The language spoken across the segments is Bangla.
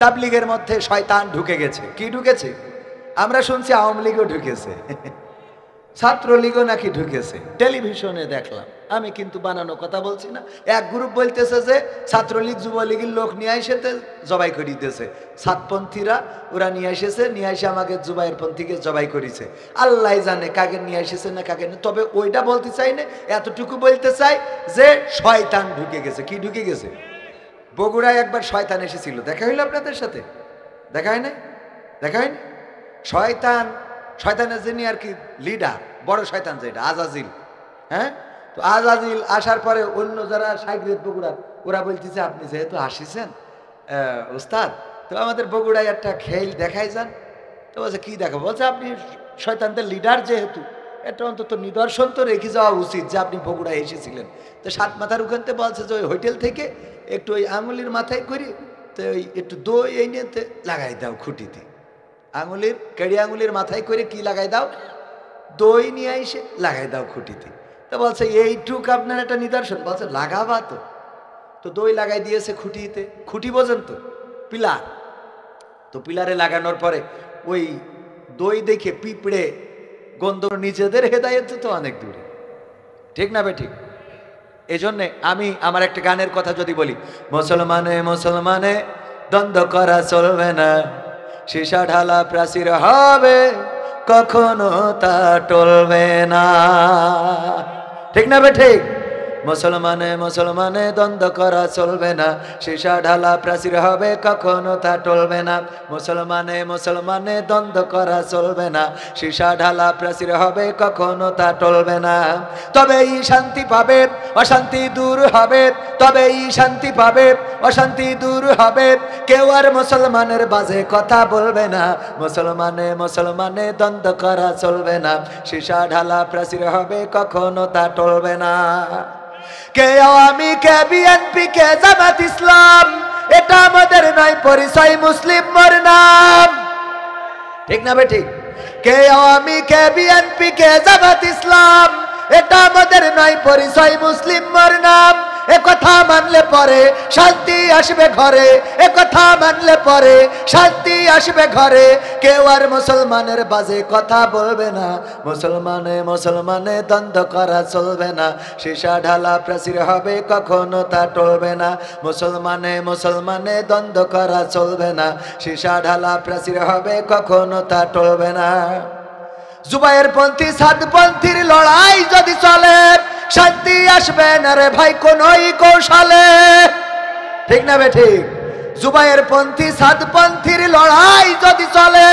তাবলীগের মধ্যে শয়তান ঢুকে গেছে। কি ঢুকেছে? আমরা শুনছি আওয়ামী লীগও ঢুকেছে, ছাত্রলীগও নাকি ঢুকেছে, টেলিভিশনে দেখলাম। আমি কিন্তু বানানো কথা বলছি না। এক গ্রুপ বলতেছে যে ছাত্রলীগ যুবলীগের লোক নিয়ে এসেতে জবাই করে দিতেছে, সাতপন্থীরা ওরা নিয়ে এসেছে, নিয়ে এসে আমাকে জুবাইর পন্থীকে জবাই করেছে। আল্লাহ জানে কাকে নিয়ে এসেছে না কাকে না। তবে ওইটা বলতে চাই না, এতটুকু বলতে চাই যে শয়তান ঢুকে গেছে। কি ঢুকে গেছে? বগুড়ায় একবার শয়তান এসেছিল, দেখা হইলো আপনাদের সাথে? দেখা হয় না? দেখা হয়নি? শয়তানের যিনি আর কি লিডার, বড় শয়তান যেটা আজাজিল, হ্যাঁ, তো আজাজিল আসার পরে অন্য যারা সাইগ্রেত বগুড়ার ওরা বলতেছে আপনি যেহেতু আসিছেন ওস্তাদ, তো আমাদের বগুড়ায় একটা খেল দেখাই যান। তো বলছে কি দেখাবো? বলছে আপনি শয়তানদের লিডার যেহেতু এটা অন্তত নিদর্শন তো রেখে যাওয়া উচিত যে আপনি বগুড়ায় এসেছিলেন। তো সাত মাথার ওখানতে বলছে যে ওই হোটেল থেকে একটু ওই আঙুলির মাথায় করি, তো ওই একটু দই এই নিয়ে লাগাই দাও খুঁটিতে, আঙুলির কেড়ি আঙুলির মাথায় করে কি লাগাই দাও? দই নিয়ে এসে লাগাই দাও খুঁটিতে। তো বলছে এইটুক আপনার একটা নিদর্শন? বলছে লাগাবা তো। তো দই লাগাই দিয়েছে খুঁটিতে, খুঁটি বোঝেন তো, পিলার। তো পিলারে লাগানোর পরে ওই দই দেখে পিঁপড়ে গন্ধ, নিজেদের হেদায়েত তো অনেক দূরে, ঠিক না বেঠিক? এই জন্যে আমি আমার একটা গানের কথা যদি বলি, মুসলমানে মুসলমানে দ্বন্দ্ব করা চলবে না, সীসা ঢালা প্রাচীর হবে কখনো তা টলবে না, ঠিক না বেঠিক? মুসলমানে মুসলমানে দ্বন্দ্ব করা চলবে না, সীসা ঢালা প্রাচীর হবে কখনো তা টলবে না। মুসলমানে মুসলমানে দ্বন্দ্ব করা চলবে না, সীসা ঢালা প্রাচীর হবে কখনো তা টলবে না। তবেই শান্তি পাবে, অশান্তি দূর হবে, তবেই শান্তি পাবে, অশান্তি দূর হবে। কেউ আর মুসলমানের বাজে কথা বলবে না, মুসলমানে মুসলমানে দ্বন্দ্ব করা চলবে না, সীসা ঢালা প্রাচীর হবে কখনো তা টলবে না। কে আওয়ামী, কে বিএনপি, কে জামাত ইসলাম, এটা আমাদের নয় পরিচয়, মুসলিম মোর নাম, ঠিক না বেঠিক? কে আওয়ামী, কে বিএনপি, কে জামাত ইসলাম, এটা আমাদের নয় পরিচয়, মুসলিম মোর নাম। একথা মানলে পরে শান্তি আসবে ঘরে, একথা মানলে পরে শান্তি আসবে ঘরে। কেউ আর মুসলমানের বাজে কথা বলবে না, মুসলমানে মুসলমানে দ্বন্দ্ব করা চলবে না, সীসা ঢালা প্রাচীর হবে কখনো তা টলবে না। মুসলমানে মুসলমানে দ্বন্দ্ব করা চলবে না, সীসা ঢালা প্রাচীর হবে কখনো তা টলবে না। জুবাইর পন্থী সাতপন্থীর লড়াই যদি চলে, শান্তি আসবে না রে ভাই কোনই কৌশলে, ঠিক না বেঠিক? জুবাইর পন্থী সাতপন্থীর লড়াই যদি চলে,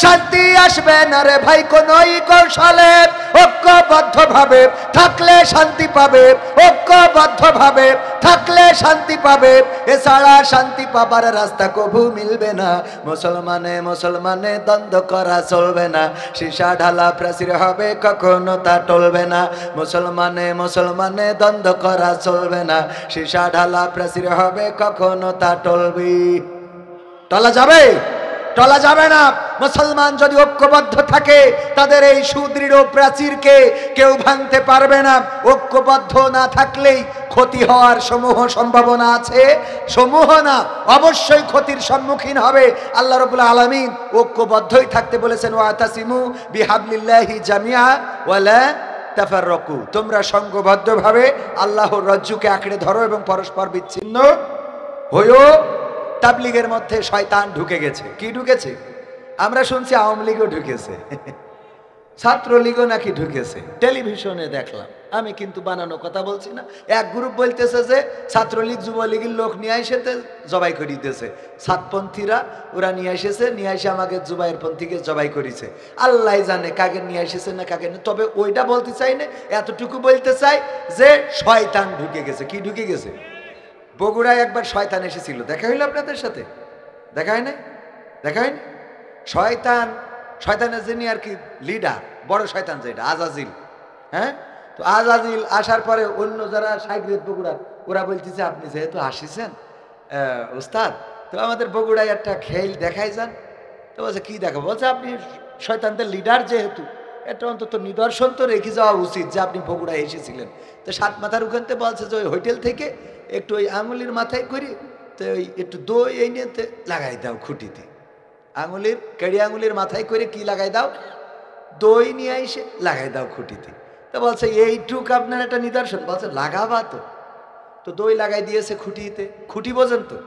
শান্তি আসবে না রে ভাই কোনই কৌশলে। ঐক্যবদ্ধ ভাবে থাকলে শান্তি পাবে, ঐক্যবদ্ধ ভাবে থাকলে শান্তি পাবে, এছাড়া শান্তি পাবার রাস্তা কভু মিলবে না। মুসলমানে মুসলমানে দ্বন্দ্ব করা চলবে না, সীসা ঢালা প্রাচীর হবে কখনো তা টলবে না। মুসলমানে মুসলমানে দ্বন্দ্ব করা চলবে না, সীসা ঢালা প্রাচীর হবে কখনো তা টলবে, টলা যাবে? টলা যাবে না। মুসলমান যদি ঐক্যবদ্ধ থাকে তাদের এই সুদৃঢ় প্রাচীরকে কেউ ভাঙতে পারবে না। ঐক্যবদ্ধ না থাকলেই ক্ষতি হওয়ার সমূহ সম্ভাবনা আছে, সমূহ না অবশ্যই ক্ষতির সম্মুখীন হবে। আল্লাহ রাব্বুল আলামিন ঐক্যবদ্ধই থাকতে বলেছেন, ওয়াতাসিমু বিহাবলিল্লাহি জামিআ ওয়ালা তাফাররাকু, তোমরা সংঘবদ্ধভাবে আল্লাহর রজ্জুকে আঁকড়ে ধরো এবং পরস্পর বিচ্ছিন্ন হইও। তাবলীগের মধ্যে শয়তান ঢুকে গেছে। কি ঢুকেছে? আমরা শুনছি আওয়ামী লীগও ঢুকেছে, ছাত্রলীগও নাকি ঢুকেছে, টেলিভিশনে দেখলাম। আমি কিন্তু বানানো কথা বলছি না। এক গ্রুপ বলতেছে যে ছাত্রলীগ যুবলীগের লোক নিয়ে এসেতে জবাই করে দিতেছে, সাতপন্থীরা ওরা নিয়ে এসেছে, নিয়ে এসে আমাকে জুবাইর পন্থীকে জবাই করেছে। আল্লাহ জানে কাকে নিয়ে এসেছে না কাকে না। তবে ওইটা বলতে চাই না, এতটুকু বলতে চাই যে শয়তান ঢুকে গেছে। কি ঢুকে গেছে? বগুড়ায় একবার শয়তান এসেছিল, দেখা হইলো আপনাদের সাথে? দেখা হয় না? দেখা হয়নি? শয়তানের যিনি আর কি লিডার, বড় শয়তান যেটা আজাজিল, হ্যাঁ, তো আজাজিল আসার পরে অন্য যারা সাইগ্রেত বগুড়ার ওরা বলতেছে আপনি যেহেতু আসিছেন ওস্তাদ, তো আমাদের বগুড়ায় একটা খেল দেখাই যান। তো বলছে কি দেখাবো? বলছে আপনি শয়তানদের লিডার যেহেতু এটা অন্তত নিদর্শন তো রেখে যাওয়া উচিত যে আপনি বগুড়ায় এসেছিলেন। তো সাত মাথার ওখানতে বলছে যে ওই হোটেল থেকে একটু ওই আঙুলির মাথায় করি, তো তো ওই একটু দই এই নিয়ে লাগাই দাও খুঁটিতে, আঙুলের কেড়ি আঙুলের মাথায় করে কি লাগাই দাও, দই নিয়ে এসে লাগাই দাও খুঁটিতে। তো বলছে এইটুক আপনার একটা নিদর্শন, বলছে লাগাবা তো। তো দই লাগাই দিয়েছে খুঁটিতে, খুঁটি বোঝেন তো,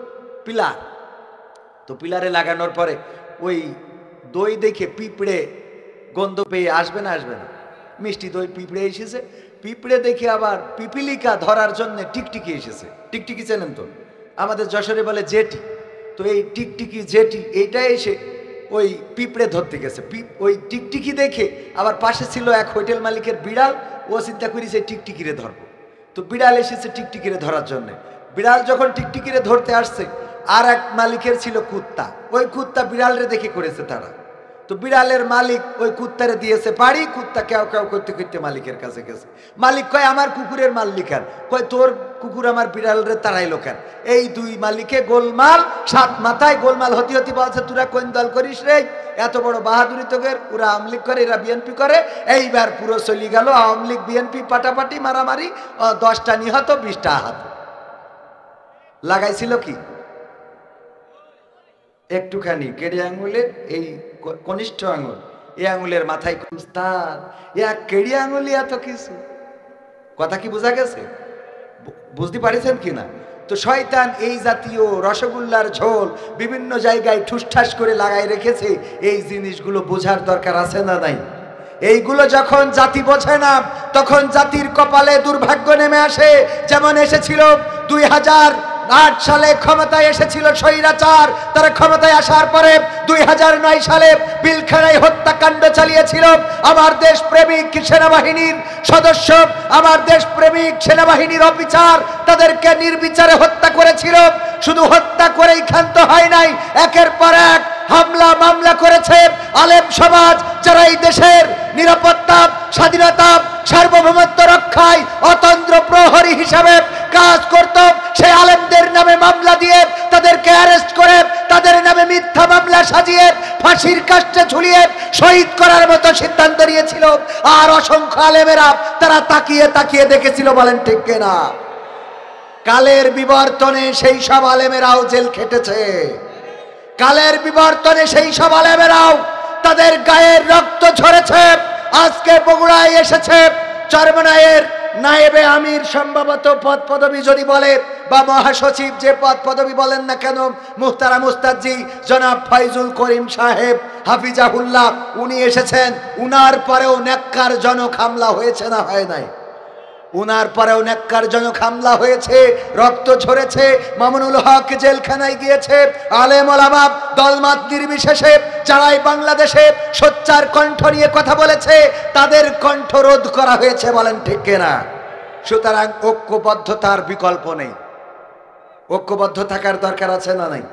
পিলার। তো পিলারে লাগানোর পরে ওই দই দেখে পিঁপড়ে গন্ধ পেয়ে আসবে না আসবে না, মিষ্টি দই, পিঁপড়ে এসেছে। পিঁপড়ে দেখে আবার পিপিলিকা ধরার জন্য টিকটিকি এসেছে। টিকটিকি চেনেন তো, আমাদের যশোরে বলে জেটি। তো এই টিকটিকি জেটি এইটা এসে ওই পিঁপড়ে ধরতে গেছে। ওই টিকটিকি দেখে আবার পাশে ছিল এক হোটেল মালিকের বিড়াল, ও চিন্তা করেছে টিকটিকিরে ধরবো। তো বিড়াল এসেছে টিকটিকিরে ধরার জন্য। বিড়াল যখন টিকটিকিরে ধরতে আসছে, আর এক মালিকের ছিল কুত্তা, ওই কুত্তা বিড়ালরে দেখে করেছে তারা। তো বিড়ালের মালিক ওই কুত্তারে দিয়েছে বাড়ি, কুত্তা কেউ কেউ করতে করতে মালিকের কাছে গেছে। মালিক কয় আমার কুকুরের মালিক আর কয় তোর কুকুর আমার বিড়ালরে তাড়াইলো কেন। এই দুই মালিকে গোলমাল, সাত মাথায় গোলমাল হতে হতে বলছে তোরা কোন দল করিস রে, এত বড় বাহাদুরি তোদের, ওরা আওয়ামী লীগ করে এরা বিএনপি করে। এইবার পুরো চলি গেল আওয়ামী লীগ বিএনপি পাটাপাটি মারামারি, 10টা নিহত 20টা আহত। লাগাইছিল কি একটুখানি কেড়ে আঙুলের এই কনিষ্ঠ আঙুল, এই আঙুলের মাথায় কুস্তার এক কেড়ে আঙুলি এত কিছু। কথা কি বোঝা গেছে, বুঝতে পারিছেন কিনা? তো শয়তান এই জাতীয় রসগোল্লার ঝোল বিভিন্ন জায়গায় ঠুসঠাস করে লাগাই রেখেছে। এই জিনিসগুলো বোঝার দরকার আছে না নাই? এইগুলো যখন জাতি বোঝে না, তখন জাতির কপালে দুর্ভাগ্য নেমে আসে। যেমন এসেছিল 2008 সালে ক্ষমতায় এসেছিল স্বৈরাচার, তারা ক্ষমতায় আসার পরে 2009 সালে পিলখানায় হত্যাকাণ্ড চালিয়েছিল। আমার দেশ প্রেমিক সেনাবাহিনীর সদস্য, আমার দেশ প্রেমিক সেনাবাহিনীর অফিসার, তাদেরকে নির্বিচারে হত্যা করেছিল। শুধু হত্যা করেই ক্ষান্ত হয় নাই, একের পর এক হামলা মামলা করেছে। আলেম সমাজ যারা এই দেশের নিরাপত্তা, স্বাধীনতা, সার্বভৌমত্ব রক্ষায় অতন্দ্র প্রহরী হিসাবে কাজ করত, সেই আলেমদের নামে মামলা দিয়ে তাদেরকে অ্যারেস্ট করে তাদের নামে মিথ্যা মামলা সাজিয়ে ফাঁসির কাস্টে ঝুলিয়ে শহীদ করার মতো সিদ্ধান্ত নিয়েছিল। আর অসংখ্য আলেমেরা তারা তাকিয়ে তাকিয়ে দেখেছিল, বলেন ঠিক কিনা? কালের বিবর্তনে সেই সব আলেমেরাও জেল খেটেছে। কালের বিবর্তনে সেই সব আলেমেরাও তাদের গায়ের রক্ত ঝরেছে। আজকে বগুড়ায় এসেছে চরমনাইয়ের নায়েবে আমির, সম্ভবত পদ পদবি যদি বলে বা মহাসচিব, যে পদ পদবি বলেন না কেন, মুহতারাম মুস্তাদজি জনাব ফয়জুল করিম সাহেব হাফিজাহুল্লাহ, উনি এসেছেন। উনার পরেও নেক্কারজনক হামলা হয়েছে না হয় নাই? উনার পরেও নেক্কারজনক হামলা হয়েছে, রক্ত ঝরেছে। মামুনুল হক জেলখানায় গিয়েছে। আলেম ওলামা দলমত নির্বিশেষে যারাই বাংলাদেশে সোচ্চার কণ্ঠ নিয়ে কথা বলেছে, তাদের কণ্ঠ রোধ করা হয়েছে, বলেন ঠিক কিনা? সুতরাং ঐক্যবদ্ধতার বিকল্প নেই। ঐক্যবদ্ধ থাকার দরকার আছে না নাই?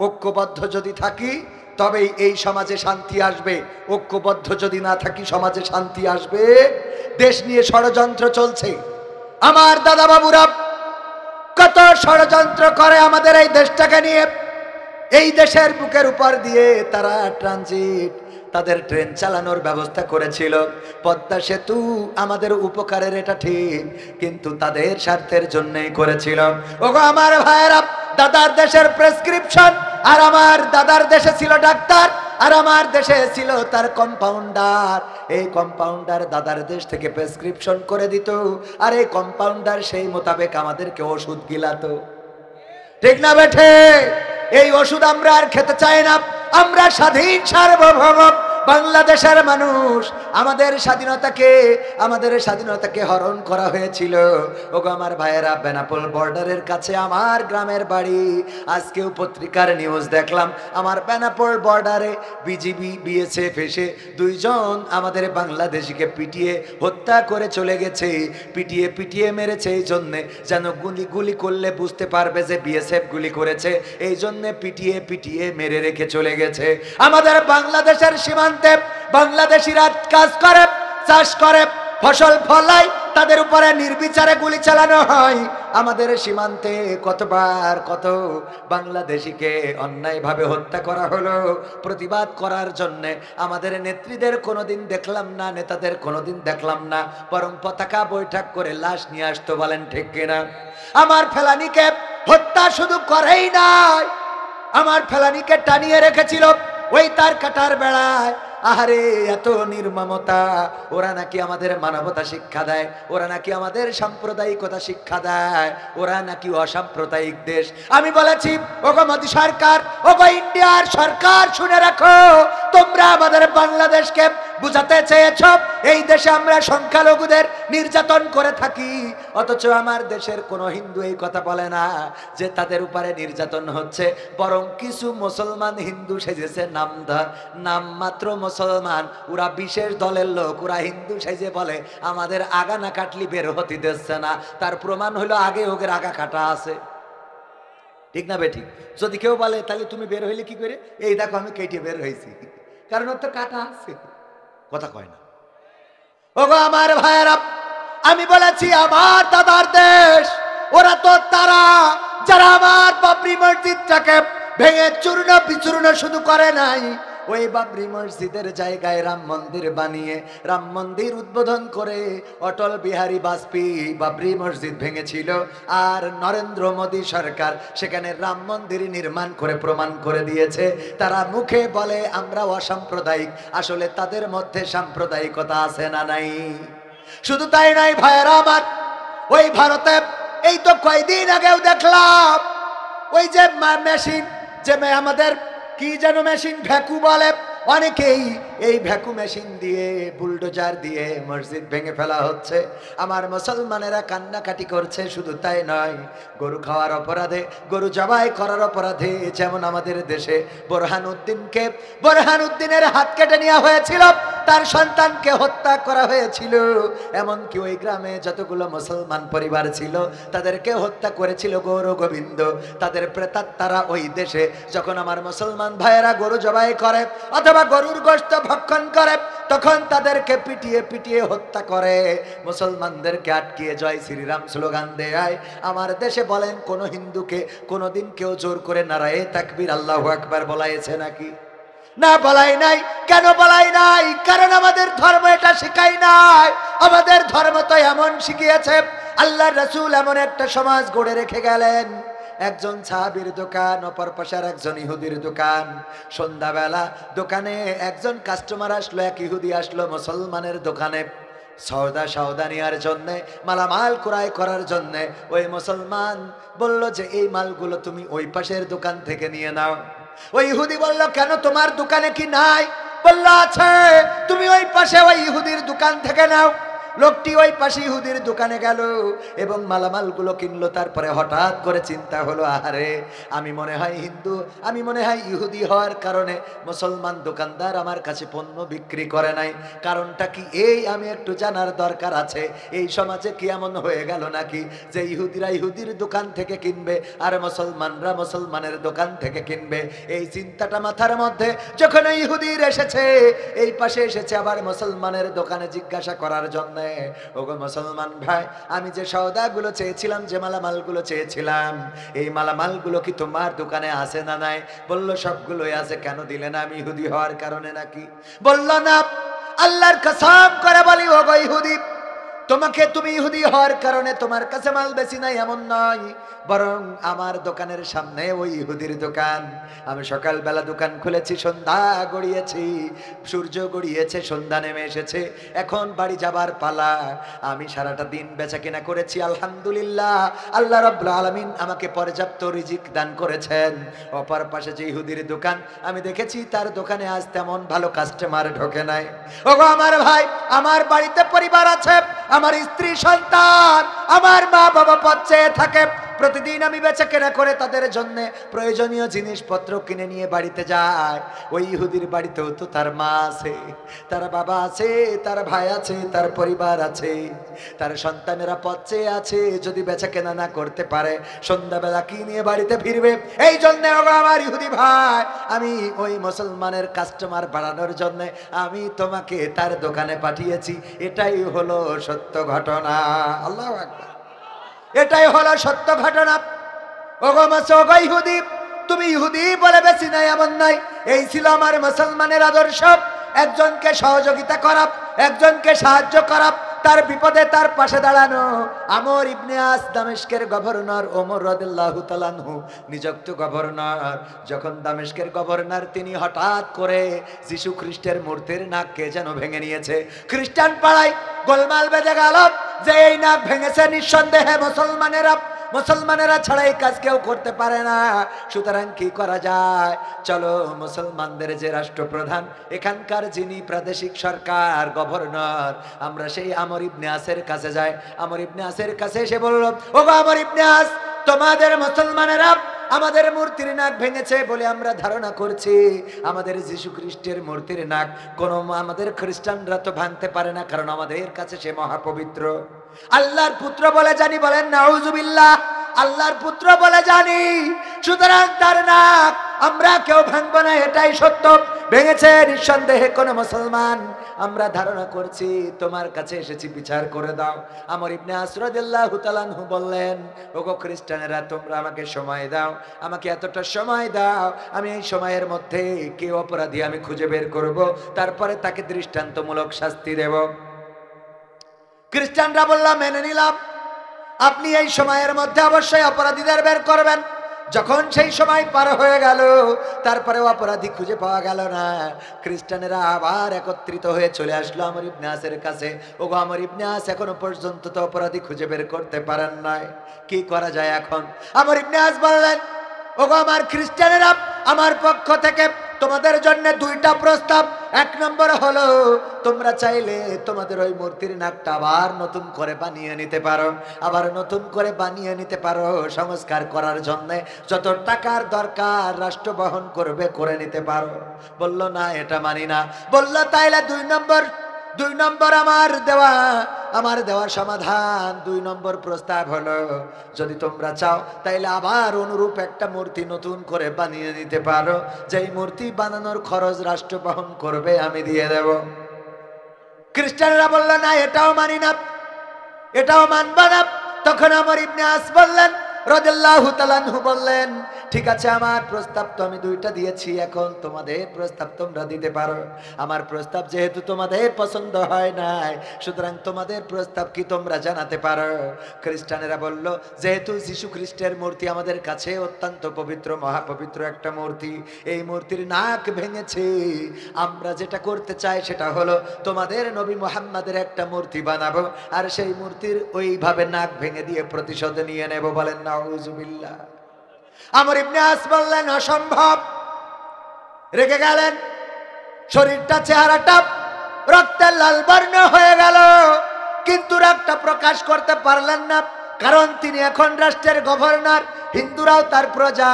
ঐক্যবদ্ধ যদি থাকি তবেই এই সমাজে শান্তি আসবে। ঐক্যবদ্ধ যদি না থাকি সমাজে শান্তি আসবে? দেশ নিয়ে ষড়যন্ত্র চলছে। আমার দাদা বাবুরা কত ষড়যন্ত্র করে আমাদের এই দেশটাকে নিয়ে। এই দেশের বুকের উপর দিয়ে তারা ট্রানজিট, তাদের ট্রেন চালানোর ব্যবস্থা করেছিল। পদ্মা সেতু আমাদের উপকারের, এটা ঠিক, কিন্তু তাদের স্বার্থের জন্যই করেছিল। ওগো আমার ভাইয়েরা, দাদার দেশের প্রেসক্রিপশন, আর আমার দাদার দেশে ছিল ডাক্তার, আর আমার দেশে ছিল তার কম্পাউন্ডার। এই কম্পাউন্ডার দাদার দেশ থেকে প্রেসক্রিপশন করে দিত, আর এই কম্পাউন্ডার সেই মোতাবেক আমাদেরকে ওষুধ গিলাতো। ঠিক না বেঠে? এই ওষুধ আমরা আর খেতে চাই না। আমরা স্বাধীন সার্বভৌম বাংলাদেশের মানুষ। আমাদের স্বাধীনতাকে হরণ করা হয়েছিল। ওগো আমার ভাইয়েরা, বেনাপোল বর্ডারের কাছে আমার গ্রামের বাড়ি। আজকেও পত্রিকার নিউজ দেখলাম, আমার বেনাপোল বর্ডারে বিজিবি বিএসএফ এসে 2 জন আমাদের বাংলাদেশিকে পিটিয়ে হত্যা করে চলে গেছে। পিটিয়ে মেরেছে এই জন্যে যেন গুলি করলে বুঝতে পারবে যে বিএসএফ গুলি করেছে, এই জন্যে পিটিয়ে মেরে রেখে চলে গেছে। আমাদের বাংলাদেশের সীমান্তে বাংলাদেশিরা কাজ করে, চাষ করে, ফসল ফলায়, তাদের উপরে নির্বিচারে গুলি চালানো হয়। আমাদের সীমান্তে কতবার কত বাংলাদেশিকে অন্যায়ভাবে হত্যা করা হলো। প্রতিবাদ করার জন্য আমাদের নেত্রীদের কোনোদিন দেখলাম না, নেতাদের কোনোদিন দেখলাম না, বরং পতাকা বৈঠক করে লাশ নিয়ে আসতো, বলেন ঠিক কিনা? আমার ফেলানিকে হত্যা শুধু করেই নাই, আমার ফেলানিকে টানিয়ে রেখেছিল ওই তার কাটার বেড়ায়। আহারে এত নির্মমতা! ওরা নাকি আমাদের মানবতা শিক্ষা দেয়, ওরা নাকি আমাদের সাম্প্রদায়িকতা শিক্ষা দেয়, ওরা নাকি অসাম্প্রদায়িক দেশ। আমি বলেছি, ওগো মোদী সরকার, ওগো ইন্ডিয়ার সরকার, শুনে রাখো, তোমরা আমাদের বাংলাদেশকে বুঝাতে চেয়েছ এই দেশে আমরা সংখ্যালঘুদের নির্যাতন করে থাকি, অথচ আমার দেশের কোনো হিন্দু এই কথা বলে না যে তাদের উপরে নির্যাতন হচ্ছে। বরং কিছু মুসলমান হিন্দু সেজেছে নাম মাত্র মুসলমান, ওরা বিশেষ দলের লোক, ওরা হিন্দু সেজে বলে আমাদের আগা না কাটলি বের হতে দিচ্ছে না। তার প্রমাণ হলো আগে ওদের আগা কাটা আছে। ঠিক না বেঠিক? যদি কেউ বলে তাহলে তুমি বের হইলে কি করে, এই দেখো আমি কেটে বের হয়েছি, কারণ ওর তো কাটা আছে। কথা কয় না। ওগো আমার ভাইয়েরা, আমি বলেছি আমার দাদার দেশ, ওরা তো তারা যারা আমার বাবরি মসজিদটাকে ভেঙে চূর্ণ বিচূর্ণ শুধু করে নাই, ওই বাবরি মসজিদের জায়গায় রাম মন্দির বানিয়ে, রাম মন্দির উদ্বোধন করে অটল বিহারী বাজপেয়ী বাবরি মসজিদ ভেঙেছিল। আর নরেন্দ্র মোদী সরকার সেখানে রাম মন্দির নির্মাণ করে প্রমাণ করে দিয়েছে। তারা মুখে বলে আমরা অসাম্প্রদায়িক, আসলে তাদের মধ্যে সাম্প্রদায়িকতা আছে না নাই? শুধু তাই নাই ভাইয়েরা আমার, ওই ভারতে এই তো কয়েকদিন আগেও দেখলাম ওই যে মেশিন, যে আমাদের কি যেন মেশিন, ভ্যাকু বলে অনেকেই, এই ভ্যাকু মেশিন দিয়ে বুলডোজার দিয়ে মসজিদ ভেঙে ফেলা হচ্ছে। আমার মুসলমানেরা কান্নাকাটি করছে। শুধু তাই নয়, গরু খাওয়ার অপরাধে, গরু জবাই করার অপরাধে, যেমন আমাদের দেশে বোরহানউদ্দিনের হাত কেটে নেওয়া হয়েছিল, তার সন্তানকে হত্যা করা হয়েছিল। এমনকি ওই গ্রামে যতগুলো মুসলমান পরিবার ছিল তাদেরকে হত্যা করেছিল গৌর গোবিন্দ। তাদের প্রেতাত্মারা ওই দেশে যখন আমার মুসলমান ভাইয়েরা গরু জবাই করে অথবা গরুর গোশত ভক্ষণ করে, তখন তাদেরকে পিটিয়ে পিটিয়ে হত্যা করে, মুসলমানদেরকে আটকিয়ে জয় শ্রীরাম স্লোগান দেয়। আমার দেশে বলেন কোন হিন্দুকে কোনোদিন কেউ জোর করে নারায়ে তাকবীর আল্লাহু আকবার বলাইছে নাকি? না, বলাই নাই। কেন বলাই নাই? কারণ আমাদের ধর্ম এটা শিখাই নাই। আমাদের ধর্ম তো এমন শিখিয়েছে, আল্লাহর রাসূল এমন একটা সমাজ গড়ে রেখে গেলেন, একজন সাহাবীর দোকান, অপর পাশে একজন ইহুদির দোকান। সন্ধ্যাবেলা দোকানে একজন কাস্টমার আসলো, এক ইহুদি আসলো মুসলমানের দোকানে সওদা নেওয়ার জন্যে, মালামাল ক্রয় করার জন্যে। ওই মুসলমান বলল যে এই মালগুলো তুমি ওই পাশের দোকান থেকে নিয়ে নাও। ওই ইহুদি বলল কেন, তোমার দোকানে কি নাই? বলল আছে। তুমি ওই পাশে ওই ইহুদির দোকান থেকে নাও। লোকটি ওই পাশে ইহুদির দোকানে গেল এবং মালামালগুলো কিনলো। তারপরে হঠাৎ করে চিন্তা হলো, আরে আমি মনে হয় হিন্দু, আমি মনে হয় ইহুদি হওয়ার কারণে মুসলমান দোকানদার আমার কাছে পণ্য বিক্রি করে নাই। কারণটা কি এই আমি একটু জানার দরকার আছে। এই সমাজে কি এমন হয়ে গেল নাকি যে ইহুদিরা ইহুদির দোকান থেকে কিনবে আর মুসলমানরা মুসলমানের দোকান থেকে কিনবে? এই চিন্তাটা মাথার মধ্যে যখন ইহুদির এসেছে, এই পাশে এসেছে আবার মুসলমানের দোকানে জিজ্ঞাসা করার জন্য, ওগো মুসলমান ভাই, আমি যে সওদাগুলো চেয়েছিলাম, যে মালামালগুলো চেয়েছিলাম, এই মালামালগুলো কি তোমার দোকানে আছে না নাই? বলল সবগুলোই আছে। কেন দিলে না? আমি ইহুদি হওয়ার কারণে নাকি? বলল না, আল্লাহর কসম করে বলি ওগো ইহুদি, তুমি ইহুদি হওয়ার কারণে তোমার কাছে মাল বেশি নাই এমন নয়, বরং আমার দোকানের সামনে ওই ইহুদির দোকান। আমি সকালবেলা দোকান খুলেছি, সন্ধ্যা গড়িয়েছি, সূর্য গড়িয়েছে, সন্ধ্যা নেমে এসেছে, এখন বাড়ি যাবার পালা। আমি সারাটা দিন বেচা কেনা করেছি, আলহামদুলিল্লাহ। আল্লাহ রাব্বুল আলামিন আমাকে পর্যাপ্ত রিজিক দান করেছেন। অপর পাশে যে ইহুদির দোকান, আমি দেখেছি তার দোকানে আজ তেমন ভালো কাস্টমার ঢোকে নাই। ওগো আমার ভাই, আমার বাড়িতে পরিবার আছে, আমার স্ত্রী সন্তান, আমার মা বাবা পথ চেয়ে থাকে। প্রতিদিন আমি বেচা কেনা করে তাদের জন্য প্রয়োজনীয় জিনিসপত্র কিনে নিয়ে বাড়িতে যায়। ওই ইহুদির বাড়িতেও তো তার মা আছে, তার বাবা আছে, তার ভাই আছে, তার পরিবার আছে, তার সন্তানেরা পথ চেয়ে আছে। যদি বেচা কেনা না করতে পারে, সন্ধ্যাবেলা কি নিয়ে বাড়িতে ফিরবে? এই জন্য আমার ইহুদি ভাই, আমি ওই মুসলমানের কাস্টমার বাড়ানোর জন্য আমি তোমাকে তার দোকানে পাঠিয়েছি। এটাই হলো সত্য ঘটনা। আল্লাহু আকবার। এটাই হলো সত্য ঘটনা। ওগো ইহুদি, তুমি ইহুদি বলে বেশি নাই এমন নাই। এই ছিল আমার মুসলমানের আদর্শ, একজনকে সহযোগিতা করা, একজনকে সাহায্য করা, তার বিপদে তার পাশে দাঁড়ানো আমর ইবনে আস দামেস্কের গভর্নর ওমর রাদিয়াল্লাহু তাআলা আনহু নিযুক্ত গভর্নর। যখন দামেস্কের গভর্নর তিনি হঠাৎ করে যিশু খ্রিস্টের মূর্তির নাক কে যেন ভেঙে নিয়েছে। খ্রিস্টান পাড়ায় গোলমাল বেজে গেল যে এই নাক ভেঙেছে নিঃসন্দেহে মুসলমানেরা ছাড়া এই কাজ কেউ করতে পারে না। সুতরাং কি করা যায়? চলো মুসলমানদের যে রাষ্ট্রপ্রধান, এখানকার যিনি প্রাদেশিক সরকার গভর্নর, আমরা সেই আমর ইবনে আসের কাছে যাই। আমর ইবনে আসের কাছে এসে বলল, ওগো আমর ইবনে আস, তোমাদের মুসলমানেরা আমাদের মূর্তির নাক ভেঙেছে বলে আমরা ধারণা করছি। আমাদের যিশু খ্রিস্টের মূর্তির নাক কোন আমাদের খ্রিস্টানরা তো ভাঙতে পারে না, কারণ আমাদের কাছে সে মহাপবিত্র, আল্লাহর পুত্র বলে জানি। বলেন নাউজুবিল্লাহ। আল্লাহর পুত্র বলে জানি, সুতরাং তার নাক আমরা কেউ ভাঙবো না, এটাই সত্য। ভেঙেছে নিঃসন্দেহে কোন মুসলমান, আমরা ধারণা করছি, তোমার কাছে এসেছি, বিচার করে দাও। আমর ইবনে আস রাদিয়াল্লাহু তাআলা আনহু বললেন, ওগো খ্রিস্টানেরা, তোমরা আমাকে সময় দাও, আমাকে এতটা সময় দাও, আমি এই সময়ের মধ্যে কে অপরাধী আমি খুঁজে বের করব, তারপরে তাকে দৃষ্টান্তমূলক শাস্তি দেব। খ্রিস্টানরা বললাম, মেনে নিলাম, আপনি এই সময়ের মধ্যে অবশ্যই অপরাধীদের বের করবেন। যখন সেই সময় পার হয়ে গেল, তারপরে অপরাধী খুঁজে পাওয়া গেল না। খ্রিস্টানেরা আবার একত্রিত হয়ে চলে আসলো আমর ইবনে আসের কাছে। ওগো আমর ইবনে আস, এখনো পর্যন্ত তো অপরাধী খুঁজে বের করতে পারেন নাই, কি করা যায় এখন? আমর ইবনে আস বললেন, ওগো আমার খ্রিস্টানেরা, আমার পক্ষ থেকে তোমাদের জন্য দুইটা প্রস্তাব। এক নম্বর হলো, তোমরা চাইলে তোমাদের ওই মূর্তির নাকটা আবার নতুন করে বানিয়ে নিতে পারো, আবার নতুন করে বানিয়ে নিতে পারো, সংস্কার করার জন্য যত টাকার দরকার রাষ্ট্র বহন করবে করে নিতে পারো। বলল না, এটা মানি না। বলল তাইলে দুই নম্বর আমার দেওয়া সমাধান, 2 নম্বর প্রস্তাব হলো, যদি তোমরা চাও তাইলে আবার অনুরূপ একটা মূর্তি নতুন করে বানিয়ে নিতে পারো, যেই মূর্তি বানানোর খরচ রাষ্ট্র বহন করবে, আমি দিয়ে দেব। খ্রিস্টানরা বলল না, এটাও মানি না, এটাও মানব না। তখন আমর ইবনে আস বললেন রাদিয়াল্লাহু তাআলা আনহু বললেন, ঠিক আছে, আমার প্রস্তাব তো আমি 2টা দিয়েছি, এখন তোমাদের প্রস্তাব তোমরা দিতে পারো। আমার প্রস্তাব যেহেতু তোমাদের পছন্দ হয় নাই, সুতরাং তোমাদের প্রস্তাব কি তোমরা জানাতে পারো। খ্রিস্টানেরা বলল, যেহেতু যীশু খ্রিস্টের মূর্তি আমাদের কাছে অত্যন্ত পবিত্র, মহাপবিত্র একটা মূর্তি, এই মূর্তির নাক ভেঙেছে, আমরা যেটা করতে চাই সেটা হলো তোমাদের নবী মুহাম্মাদের একটা মূর্তি বানাবো, আর সেই মূর্তির ওইভাবে নাক ভেঙে দিয়ে প্রতিশোধ নিয়ে নেব। বলেন নাউজুবিল্লাহ। আমর ইবনে আস বললেন, অসম্ভব। রেগে গেলেন, শরীরটা, চেহারাটা রক্তের লাল বর্ণ হয়ে গেল, কিন্তু রাগটা প্রকাশ করতে পারলেন না, কারণ তিনি এখন রাষ্ট্রের গভর্নর। হিন্দুরাও তার প্রজা,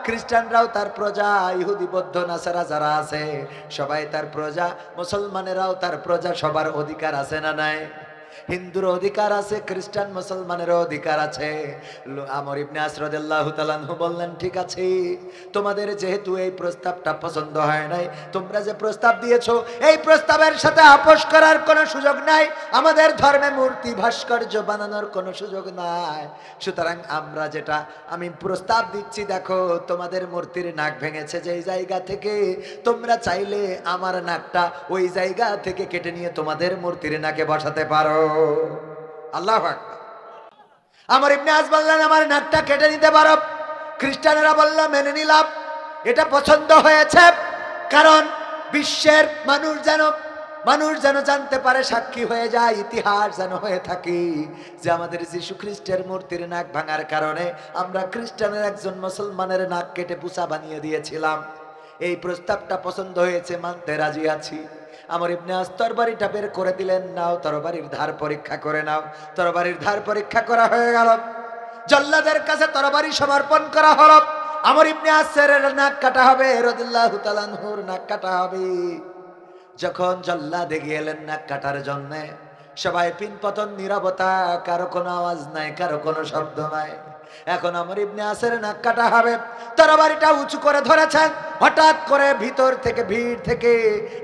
খ্রিস্টানরাও তার প্রজা, ইহুদি বৌদ্ধ নাসারা যারা আছে সবাই তার প্রজা, মুসলমানেরাও তার প্রজা। সবার অধিকার আছে না নাই? হিন্দুর অধিকার আছে, খ্রিস্টান মুসলমানেরও অধিকার আছে। আমর ইবনে আস রাদিয়াল্লাহু তাআলা আনহু বললেন, ঠিক আছে, তোমাদের যেহেতু এই প্রস্তাবটা পছন্দ হয় নাই, তোমরা যে প্রস্তাব দিয়েছো এই প্রস্তাবের সাথে আপোষ করার কোনো সুযোগ নাই। আমাদের ধর্মে মূর্তি ভাস্কর্য বানানোর কোনো সুযোগ নাই। সুতরাং আমি প্রস্তাব দিচ্ছি, দেখো, তোমাদের মূর্তির নাক ভেঙেছে যেই জায়গা থেকে, তোমরা চাইলে আমার নাকটা ওই জায়গা থেকে কেটে নিয়ে তোমাদের মূর্তির নাকে বসাতে পারো। আল্লাহু আকবার। আমর ইবনে আস বললেন, আমার নাকটা কেটে নিতে পারো। খ্রিস্টানেরা বলল, মেনে নিলাম, এটা পছন্দ হয়েছে, কারণ বিশ্বের মানুষ যেন জানতে পারে, সাক্ষী হয়ে যায়, ইতিহাস যেন হয়ে থাকি যে আমাদের যীশু খ্রিস্টের মূর্তির নাক ভাঙার কারণে আমরা খ্রিস্টানের একজন মুসলমানের নাক কেটে পুষা বানিয়ে দিয়েছিলাম। এই প্রস্তাবটা পছন্দ হয়েছে, মানতে রাজি আছি। আমর ইবনে আস তরবারিটা বের করে দিলেন, নাও তরবারির ধার পরীক্ষা করে নাও। তরবারির ধার পরীক্ষা করা হয়ে গেল, জল্লাদের কাছে তরবারি সমর্পণ করা হলো। আমর ইবনে আসের নাক কাটা হবে, রাদিয়াল্লাহু তাআলা আনহুর নাক কাটা হবে। যখন জল্লাদ এগিয়ে এলেন নাক কাটার জন্য, সবাই পিনপতন, নীরবতা, কারো কোনো আওয়াজ নাই, কারো কোনো শব্দ নাই। এখন আমর ইবনে আসের নাক কাটা হবে, তরবারিটা উঁচু করে ধরেছেন। হঠাৎ করে ভিতর থেকে, ভিড় থেকে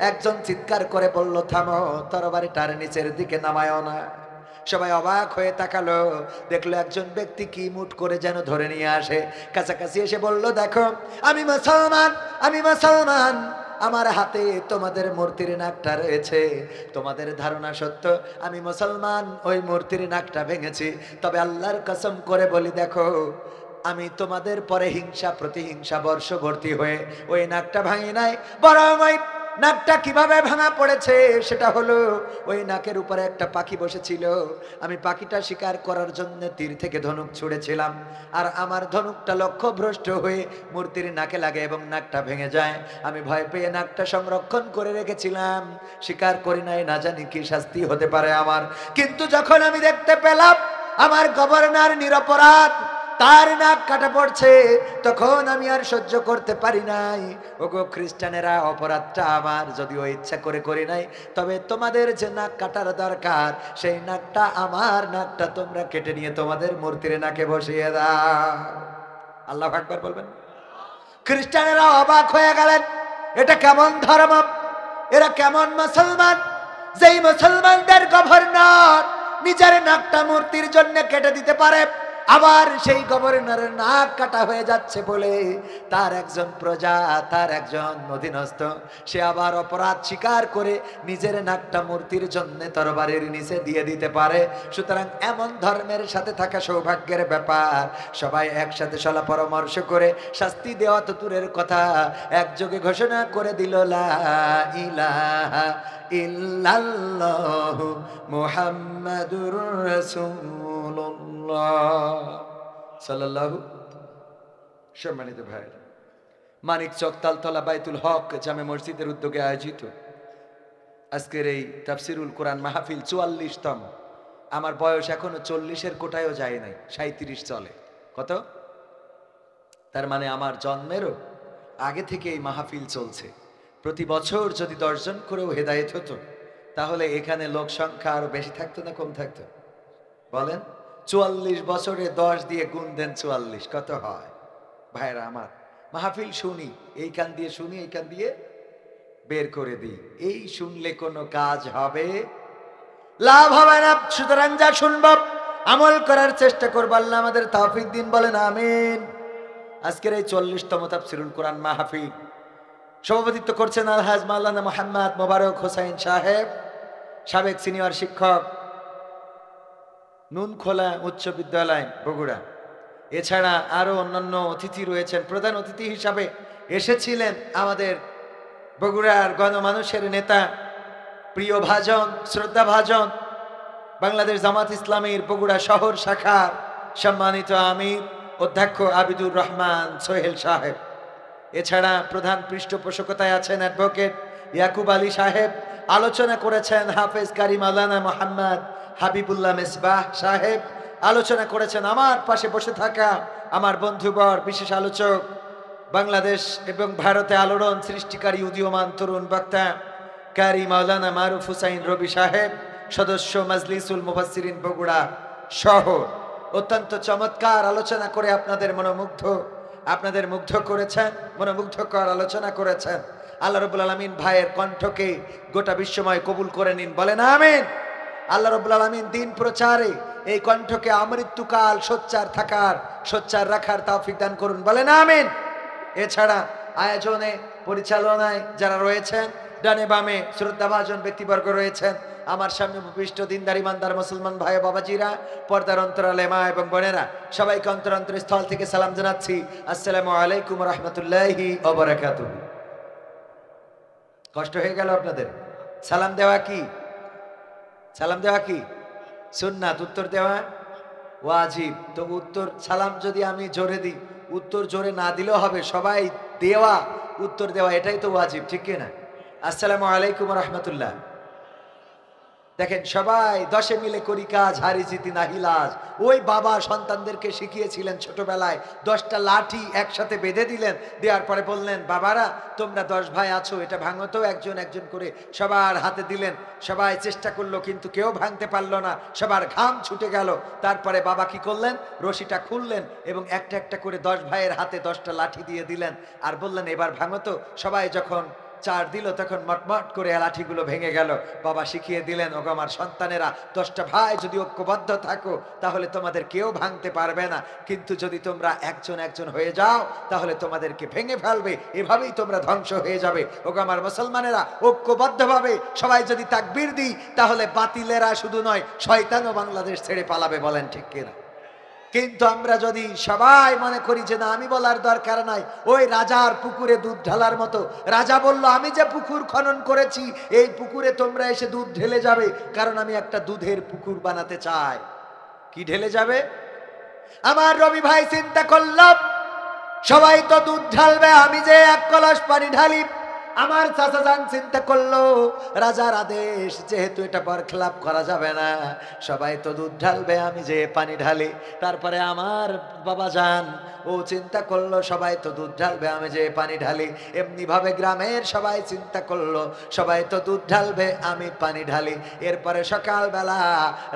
একজন চিৎকার করে বলল, থামো, তরবারিটার নিচের দিকে নামায়ও না। সবাই অবাক হয়ে তাকালো, দেখলো একজন ব্যক্তি কি মুঠ করে যেন ধরে নিয়ে আসে। কাছাকাছি এসে বলল, দেখো, আমি মুসলমান, আমার হাতে তোমাদের মূর্তির নাকটা রয়েছে। তোমাদের ধারণা সত্য, আমি মুসলমান, ওই মূর্তির নাকটা ভেঙেছি। তবে আল্লাহর কসম করে বলি, দেখো আমি তোমাদের পরে হিংসা প্রতিহিংসা বর্ষবর্তী হয়ে ওই নাকটা ভাঙি নাই, বরং ওই নাকটা কিভাবে ভাঙা পড়েছে সেটা হলো, ওই নাকের উপরে একটা পাখি বসেছিল। আমি পাখিটা শিকার করার জন্য তীর থেকে ধনুক ছুঁড়েছিলাম, আর আমার ধনুকটা লক্ষ্যভ্রষ্ট হয়ে মূর্তির নাকে লাগে এবং নাকটা ভেঙে যায়। আমি ভয় পেয়ে নাকটা সংরক্ষণ করে রেখেছিলাম, শিকার করি নাই, না জানি কি শাস্তি হতে পারে আমার। কিন্তু যখন আমি দেখতে পেলাম আমার গভর্নর নিরপরাধ, তার নাক কাটা পড়ছে, তখন আমি আর সহ্য করতে পারি নাই। ওগো খ্রিস্টানেরা, অপরাধটা আমার, যদিও ইচ্ছা করে করি নাই, তবে তোমাদের যে নাক কাটার দরকার সেই নাকটা আমার, নাকটা তোমরা কেটে নিয়ে তোমাদের মূর্তির নাকে বসিয়ে দাও। আল্লাহু আকবার বলবেন। খ্রিস্টানেরা অবাক হয়ে গেলেন, এটা কেমন ধর্ম, এরা কেমন মুসলমান, যেই মুসলমানদের গভর্নর নিজের নাকটা মূর্তির জন্য কেটে দিতে পারে, আবার সেই গভর্নরের নাক কাটা হয়ে যাচ্ছে বলে তার একজন প্রজা, তার একজন অধীনস্থ, সে আবার অপরাধ স্বীকার করে নিজের নাকটা মূর্তির জন্য তরবারির নিচে দিয়ে দিতে পারে। সুতরাং এমন ধর্মের সাথে থাকা সৌভাগ্যের ব্যাপার। সবাই একসাথে সলা পরামর্শ করে শাস্তি দেওয়া তো দূরের কথা, একযোগে ঘোষণা করে দিল, লা ইলাহা ইল্লাল্লাহু মুহাম্মাদুর রাসূলুল্লাহ সাল্লাল্লাহু। সম্মানিত ভাই, মানিকচক তালতলা বাইতুল হক জামে মসজিদের উদ্যোগে আয়োজিত আজকের এই তাফসিরুল কোরআন মাহফিল ৪৪তম। আমার বয়স এখনো ৪০-এর কোটায়ও যায় নাই, ৩৭ চলে। কত? তার মানে আমার জন্মেরও আগে থেকে এই মাহফিল চলছে। প্রতি বছর যদি ১০ জন করেও হেদায়েত হতো, তাহলে এখানে লোক সংখ্যা আরো বেশি থাকতো না কম থাকতো? বলেন। ৪৪ বছরে ১০ দিয়ে গুণ দেন, ৪৪ কত হয়? ভাইরা আমার, মাহফিল শুনি, এই কান দিয়ে শুনি, এই কান দিয়ে বের করে দিই, এই শুনলে কোনো কাজ হবে? লাভ হবে না। সুতরাং যা শুনব আমল করার চেষ্টা করব। আল্লাহ আমাদের তৌফিক দিন, বলেন আমিন। আজকের এই ৪০তম তাফসিরুল কোরআন মাহফিল সভাপতিত্ব করছেন আলহাজ মাওলানা মোহাম্মদ মোবারক হোসাইন সাহেব, সাবেক সিনিয়র শিক্ষক, নুনখোলা উচ্চ বিদ্যালয় বগুড়া। এছাড়া আরো অন্যান্য অতিথি রয়েছেন। প্রধান অতিথি হিসাবে এসেছিলেন আমাদের বগুড়ার গণমানুষের নেতা, প্রিয় ভাজন, শ্রদ্ধা ভাজন, বাংলাদেশ জামাত ইসলামীর বগুড়া শহর শাখার সম্মানিত আমির অধ্যক্ষ আবিদুর রহমান সোহেল সাহেব। এছাড়া প্রধান পৃষ্ঠপোষকতায় আছেন অ্যাডভোকেট ইয়াকুব আলী সাহেব। আলোচনা করেছেন হাফেজ কারি মাওলানা মোহাম্মদ হাবিবুল্লাহ মেসবাহ সাহেব। আলোচনা করেছেন আমার পাশে বসে থাকা আমার বন্ধুবর, বিশেষ আলোচক, বাংলাদেশ এবং ভারতে আলোড়ন সৃষ্টিকারী উদীয়মান তরুণ বক্তা কারি মাওলানা মারুফ হুসাইন রবি সাহেব, সদস্য মাজলিসুল মুফাসসিরিন বগুড়া শহর। অত্যন্ত চমৎকার আলোচনা করে আপনাদের মুগ্ধ করেছেন, মনোমুগ্ধকর আলোচনা করেছেন। আল্লাহ রাব্বুল আলামিন ভাইয়ের কণ্ঠকে গোটা বিশ্বময় কবুল করে নিন, বলেন আমিন। আল্লাহ রাব্বুল আলামিন দিন প্রচারে এই কণ্ঠকে আমৃত্যুকাল সোচ্চার রাখার তৌফিক দান করুন, বলেন আমিন। এছাড়া আয়োজনে পরিচালনায় যারা রয়েছেন, ডানে বামে শ্রদ্ধাভাজন ব্যক্তিবর্গ রয়েছেন, আমার সামনে উপবিষ্ট দিনদার ইমানদার মুসলমান ভাই বাবাজিরা, পর্দার অন্তরালে মা এবং বোনেরা, সবাইকে অন্তর স্থল থেকে সালাম জানাচ্ছি। আসসালামু আলাইকুম রহমতুল্লাহি ওয়া বারাকাতুহু। কষ্ট হয়ে গেল আপনাদের? সালাম দেওয়া কি সুন্নাত, উত্তর দেওয়া ওয়াজিব। তো উত্তর সালাম যদি আমি জোরে দিই, উত্তর জোরে না দিলেও হবে, সবাই উত্তর দেওয়া এটাই তো ওয়াজিব, ঠিক কিনা? আসসালামু আলাইকুম রহমতুল্লাহ। দেখেন, সবাই 10 মিলে করি কাজ, হারি জিতি নাহি লাজ। ওই বাবা সন্তানদেরকে শিখিয়েছিলেন ছোটবেলায়, 10টা লাঠি একসাথে বেঁধে দিলেন, দেওয়ার পরে বললেন, বাবারা তোমরা 10 ভাই আছো, এটা ভাঙো তো একজন একজন করে। সবার হাতে দিলেন, সবাই চেষ্টা করলো কিন্তু কেউ ভাঙতে পারলো না, সবার ঘাম ছুটে গেল। তারপরে বাবা কি করলেন, রশিটা খুললেন এবং একটা একটা করে 10 ভাইয়ের হাতে 10টা লাঠি দিয়ে দিলেন, আর বললেন, এবার ভাঙো তো। সবাই যখন চার দিল তখন মটমট করে লাঠিগুলো ভেঙে গেল। বাবা শিখিয়ে দিলেন, ওগো আমার সন্তানেরা, 10টা ভাই যদি ঐক্যবদ্ধ থাকো তাহলে তোমাদের কেউ ভাঙতে পারবে না, কিন্তু যদি তোমরা একজন একজন হয়ে যাও তাহলে তোমাদেরকে ভেঙে ফেলবে, এভাবেই তোমরা ধ্বংস হয়ে যাবে। ওগো আমার মুসলমানেরা, ঐক্যবদ্ধভাবে সবাই যদি তাকবীর দিই তাহলে বাতিলেরা শুধু নয়, শয়তানও বাংলাদেশ ছেড়ে পালাবে। বলেন ঠিক কিনা? কিন্তু আমরা যদি সবাই মনে করি যে না, আমি বলার দরকার নাই, ওই রাজার পুকুরে দুধ ঢালার মতো, রাজা বলল আমি যে পুকুর খনন করেছি এই পুকুরে তোমরা এসে দুধ ঢেলে যাবে, কারণ আমি একটা দুধের পুকুর বানাতে চাই। কি ঢেলে যাবে? আমার রবি ভাই চিন্তা করলাম সবাই তো দুধ ঢালবে, আমি যে এক কলস পানি ঢালি। আমার চাচা যান চিন্তা করলো রাজার আদেশ, যেহেতু এটা বরখেলাপ করা যাবে না, সবাই তো দুধ ঢালবে, আমি যে পানি ঢালি। তারপরে আমার বাবা যান ও চিন্তা করলো সবাই তো দুধ ঢালবে, আমি যে পানি ঢালি। এমনি ভাবে গ্রামের সবাই চিন্তা করলো সবাই তো দুধ ঢালবে, আমি পানি ঢালি। এরপরে সকালবেলা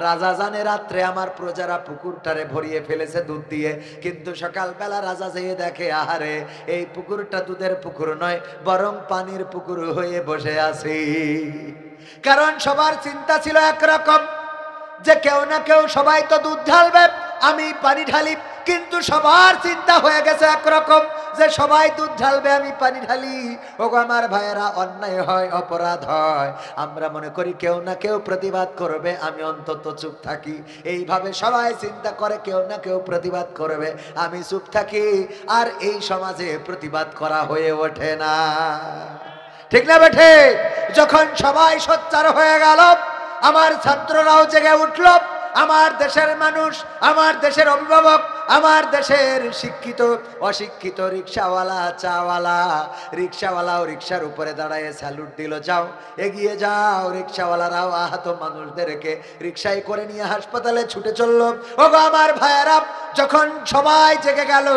রাজা জানে রাত্রে আমার প্রজারা পুকুরটারে ভরিয়ে ফেলেছে দুধ দিয়ে, কিন্তু সকালবেলা রাজা যেয়ে দেখে আহারে এই পুকুরটা দুধের পুকুর নয়, বরং পানির পুকুর হয়ে বসে আছি। কারণ সবার চিন্তা ছিল একরকম, যে কেউ না কেউ সবাই তো দুধ ঢালবে, আমি পানি ঢালি। কিন্তু সবার চিন্তা হয়ে গেছে একরকম, যে সবাই দুধ ঢালবে, আমি পানি ঢালি। ওগো আমার ভাইয়েরা, অন্যায় হয়, অপরাধ হয়, আমরা মনে করি কেউ না কেউ প্রতিবাদ করবে, আমি অন্তত চুপ থাকি। এইভাবে সবাই চিন্তা করে কেউ না কেউ প্রতিবাদ করবে, আমি চুপ থাকি। আর এই সমাজে প্রতিবাদ করা হয়ে ওঠে না। ঠিক না বেঠে? যখন সবাই সোচ্চার হয়ে গেল, আমার ছাত্ররাও জেগে উঠল, আমার দেশের মানুষ, আমার দেশের অভিভাবক, আমার দেশের শিক্ষিত অশিক্ষিত রিক্সাওয়ালা চাওয়ালা, রিক্সাওয়ালাও রিক্সার উপরে দাঁড়ায় স্যালুট দিল, যাও এগিয়ে যাও। রিক্সাওয়ালারাও আহত মানুষদেরকে রিক্সায় করে নিয়ে হাসপাতালে ছুটে চলল। ওগো আমার ভাইয়েরা, যখন সবাই জেগে গেল,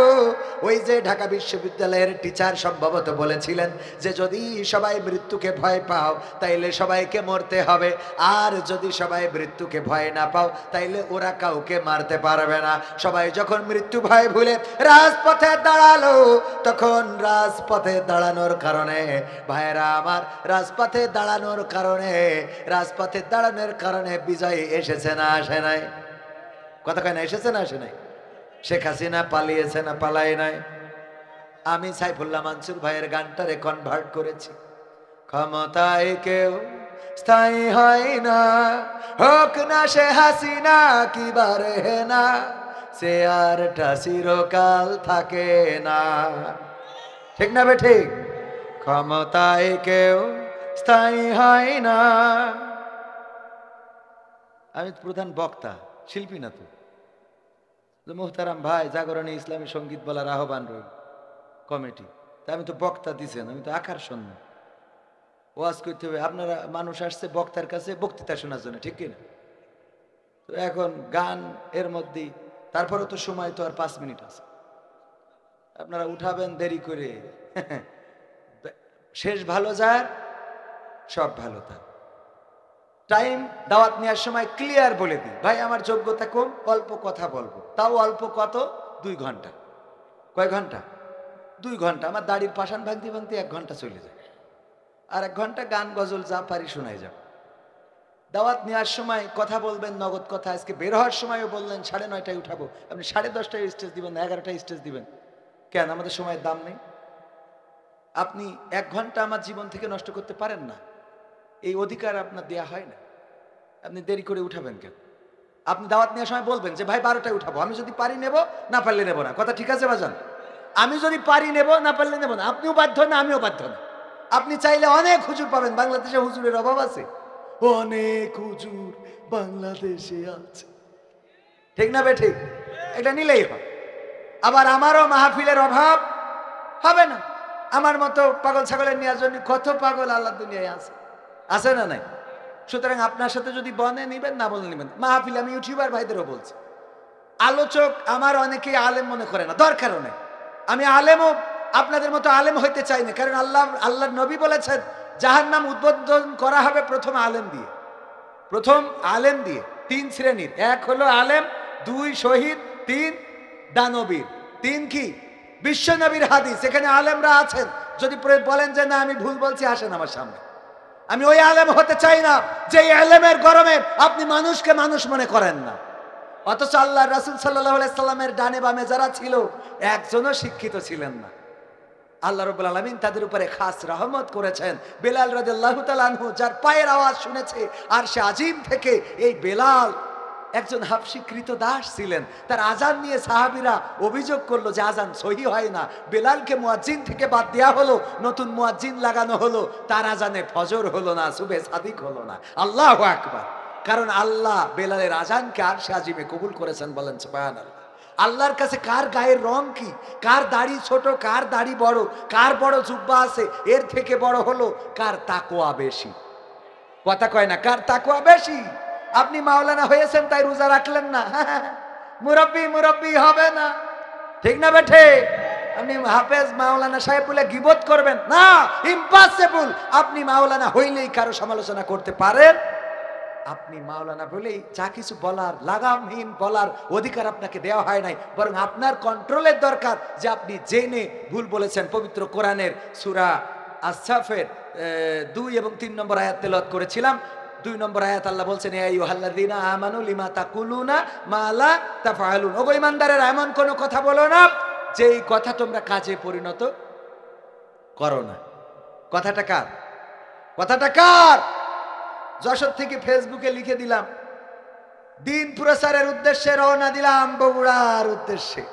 ওই যে ঢাকা বিশ্ববিদ্যালয়ের টিচার সম্ভবত বলেছিলেন যে যদি সবাই মৃত্যুকে ভয় পাও তাইলে সবাইকে মরতে হবে, আর যদি সবাই মৃত্যুকে ভয় না পাও তাইলে ওরা কাউকে মারতে পারবে না। সবাই যখন মৃত্যু ভয় ভুলে রাজপথে দাঁড়ালো, তখন রাজপথে দাঁড়ানোর কারণে ভাইয়েরা আমার, রাজপথে দাঁড়ানোর কারণে বিজয় এসেছে না আসে নাই? কথা কয় না, এসেছে না আসে নাই? শেখ হাসিনা পালিয়েছে না পালায় নাই? আমি সাইফুল্লাহ মানসুর ভাইয়ের গানটারে কনভার্ট করেছি, ক্ষমতায় কেউ স্থায়ী হয় না, হোক না সে হাসিনা কি বারে না, সে আরটা চিরকাল থাকে না। ঠিক না বে ঠিক? ক্ষমতায় কেউ স্থায়ী হয় না। আমি প্রধান বক্তা, শিল্পী না তো। মোহতারাম ভাই, জাগরণী ইসলামী সঙ্গীত বলার আহ্বান রইল কমিটি, তা আমি তো বক্তা দিছেন, আমি তো আকার শূন্য, ওয়াজ করতে হবে। আপনারা মানুষ আসছে বক্তার কাছে বক্তৃতা শোনার জন্য, ঠিক কিনা? তো এখন গান এর মধ্যেই, তারপরে তো সময় তো আর 5 মিনিট আছে, আপনারা উঠাবেন দেরি করে। শেষ ভালো যায়, সব ভালো তার। টাইম দাওয়াত নেওয়ার সময় ক্লিয়ার বলে দিই, ভাই আমার যোগ্যতা কম, অল্প কথা বলবো, তাও অল্প কত? 2 ঘন্টা। কয় ঘন্টা? 2 ঘন্টা। আমার দাড়ির পাশান ভাঙতে ভাঙতে 1 ঘন্টা চলে যায়, আর 1 ঘন্টা গান গজল যা পারি শোনাই যাবে। দাওয়াত নেওয়ার সময় কথা বলবেন নগদ কথা। আজকে বের হওয়ার সময়ও বললেন 9:30টায় উঠাবো, আপনি 10:30টায় স্টেজ দিবেন, 11টায় স্টেজ দিবেন কেন? আমাদের সময়ের দাম নেই? আপনি 1 ঘন্টা আমার জীবন থেকে নষ্ট করতে পারেন না, এই অধিকার আপনার দেয়া হয় না। আপনি দেরি করে উঠাবেন কেন? আপনি দাওয়াত নেওয়ার সময় বলবেন যে ভাই 12টায় উঠাবো, আমি যদি পারি নেব, না পারলে নেব না। কথা ঠিক আছে বাজান? আমি যদি পারি নেব, না পারলে নেব না। আপনিও বাধ্য না, আমিও বাধ্য না। আপনি চাইলে অনেক হুজুর পাবেন, বাংলাদেশে হুজুরের অভাব আছে, অনেক হুজুর বাংলাদেশে আছে। ঠিক না বে ঠিক? এটা নিলেই হয়। আবার আমারও মাহফিলের অভাব হবে না। আমার মতো পাগল ছাগলের নেওয়ার জন্য কত পাগল আল্লাহ দুনিয়ায় আছে, আছে না নাই? সুতরাং আপনার সাথে যদি বনে নিবেন, না বলে নিবেন। মাহফিল আমি ইউটিউবার ভাইদেরও বলছি, আলোচক আমার অনেকেই আলেম মনে করে না, দরকারও নেই। আমি আলেমও আপনাদের মতো আলেম হইতে চাই না, কারণ আল্লাহর নবী বলেছেন জাহান্নাম উদ্বোধন করা হবে প্রথম আলেম দিয়ে। প্রথম আলেম দিয়ে। 3 শ্রেণীর, 1 হলো আলেম, 2 শহীদ, 3 দানবীর, 3 কি? বিশ্ব নবীর হাদিস, এখানে আলেমরা আছেন, যদি বলেন যে না আমি ভুল বলছি, আসেন আমার সামনে। আমি ওই আলেম হতে চাই না যে আলেমের গরমে আপনি মানুষকে মানুষ মনে করেন না। অথচ আল্লাহ রাসূল সাল্লাল্লাহু আলাইহি সাল্লামের ডানে বামে যারা ছিল একজনও শিক্ষিত ছিলেন না। আল্লাহ রাব্বুল আলামিন তাদের উপরে খাস রহমত করেছেন। বেলাল রাদিয়াল্লাহু তাআলা আনহু যার পায়ের আওয়াজ শুনেছে আরশে আজিম থেকে, এই বেলাল একজন হাবশী কৃতদাস ছিলেন। তার আজান নিয়ে সাহাবীরা অভিযোগ করলো যে আজান সহি হয় না। বেলালকে মুয়াজ্জিন থেকে বাদ দেওয়া হলো, নতুন মুয়াজ্জিন লাগানো হলো, তার আজানে ফজর হলো না, সুবহে সাদিক হলো না। আল্লাহু আকবার। কারণ আল্লাহ বেলালের আজানকে আরশে আজিমে কবুল করেছেন, বলেন সুবহানাল্লাহ। আল্লাহর কাছে কার গায়ের রং কি, কার দাড়ি ছোট, কার দাড়ি বড়, কার বড় জুব্বা আছে, এর থেকে বড় হলো কার তাকওয়া বেশি। কথা কয় না, কার তাকওয়া বেশি। আপনি মাওলানা হয়েছেন তাই রোজা রাখলেন না, মুরব্বি হবে না, ঠিক না বেঠে? আপনি হাফেজ মাওলানা সাহেব বলে গিবত করবেন না, ইম্পসিবল। আপনি মাওলানা হইলেই কারো সমালোচনা করতে পারেন? আপনি মাওলানা বলেই যা কিছু বলার, লাগামহীন বলার অধিকার আপনাকে দেওয়া হয় নাই, বরং আপনার কন্ট্রোলের দরকার যে আপনি জেনে ভুল বলেছেন। পবিত্র কোরআনের সূরা আস-সাফের 2 এবং 3 নম্বর আয়াত তেলাওয়াত করেছিলাম। 2 নম্বর আয়াত আল্লাহ বলছেন, ইয়া আইয়ুহাল্লাযীনা আমানু লিমা তাকুলুনা মা লা তাফআলুন। ওগো ঈমানদারেরা, এমন কোন কথা বলো না যেই কথা তোমরা কাজে পরিণত করো না। কথাটা কার? কথাটা কার? যশোর থেকে ফেসবুকে লিখে দিলাম, দিন প্রচারের উদ্দেশ্যে রওনা দিলাম বগুড়ার উদ্দেশ্যে।